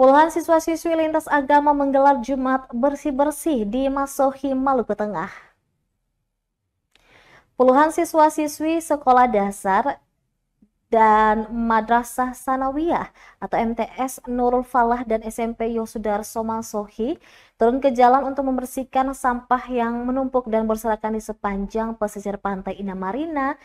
Puluhan siswa-siswi lintas agama menggelar Jumat bersih-bersih di Masohi, Maluku Tengah. Puluhan siswa-siswi sekolah dasar dan Madrasah Sanawiyah atau MTS Nurul Falah dan SMP Yosudarso Masohi turun ke jalan untuk membersihkan sampah yang menumpuk dan berserakan di sepanjang pesisir pantai Indah Marina,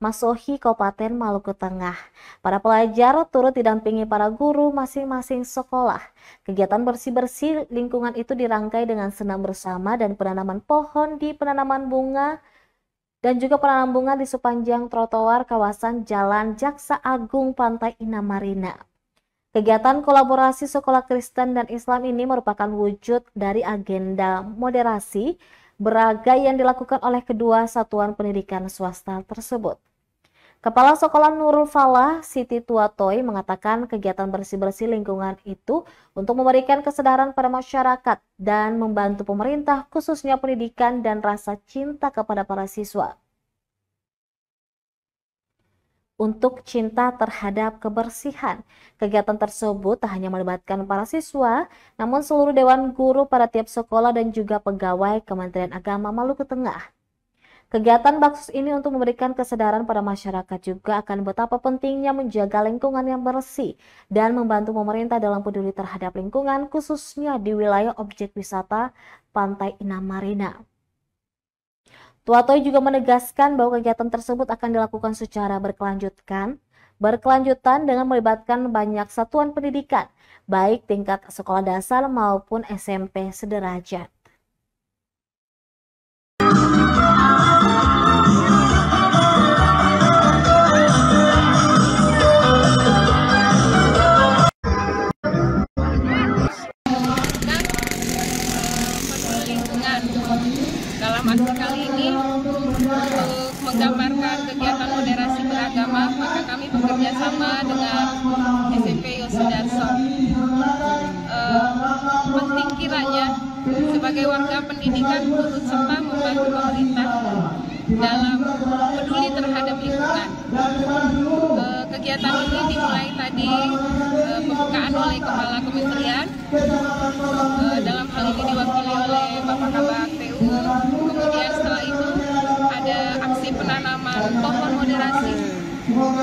Masohi, Kabupaten Maluku Tengah. Para pelajar turut didampingi para guru masing-masing sekolah. Kegiatan bersih-bersih lingkungan itu dirangkai dengan senam bersama dan penanaman pohon di penanaman bunga dan juga penanam bunga di sepanjang trotoar kawasan Jalan Jaksa Agung Pantai Indah Marina. Kegiatan kolaborasi sekolah Kristen dan Islam ini merupakan wujud dari agenda moderasi beragai yang dilakukan oleh kedua satuan pendidikan swasta tersebut. Kepala Sekolah Nurul Falah, Siti Tuatoy, mengatakan kegiatan bersih-bersih lingkungan itu untuk memberikan kesadaran pada masyarakat dan membantu pemerintah, khususnya pendidikan dan rasa cinta kepada para siswa. Untuk cinta terhadap kebersihan, kegiatan tersebut tak hanya melibatkan para siswa, namun seluruh dewan guru pada tiap sekolah dan juga pegawai Kementerian Agama Maluku Tengah. Kegiatan baksus ini untuk memberikan kesadaran pada masyarakat juga akan betapa pentingnya menjaga lingkungan yang bersih dan membantu pemerintah dalam peduli terhadap lingkungan, khususnya di wilayah objek wisata Pantai Indah Marina. Tuatoy juga menegaskan bahwa kegiatan tersebut akan dilakukan secara berkelanjutan dengan melibatkan banyak satuan pendidikan, baik tingkat sekolah dasar maupun SMP sederajat. Dalam aksi kali ini untuk menggambarkan kegiatan moderasi beragama, maka kami bekerja sama dengan SMP Yosudarso. Penting kiranya sebagai warga pendidikan turut serta membantu pemerintah dalam peduli terhadap lingkungan. Kegiatan ini dimulai tadi pembukaan oleh Kepala Kementerian, dalam hal ini diwakili oleh Bapak Kabak TU. Kemudian setelah itu ada aksi penanaman pohon moderasi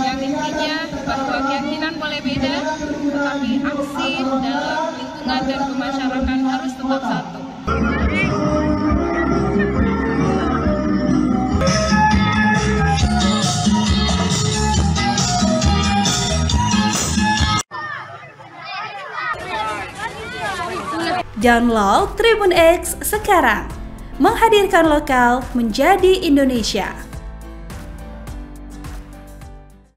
yang intinya bahwa keyakinan boleh beda, tetapi aksi dalam lingkungan dan kemasyarakatan harus tetap satu. Download Tribun X sekarang, menghadirkan lokal menjadi Indonesia.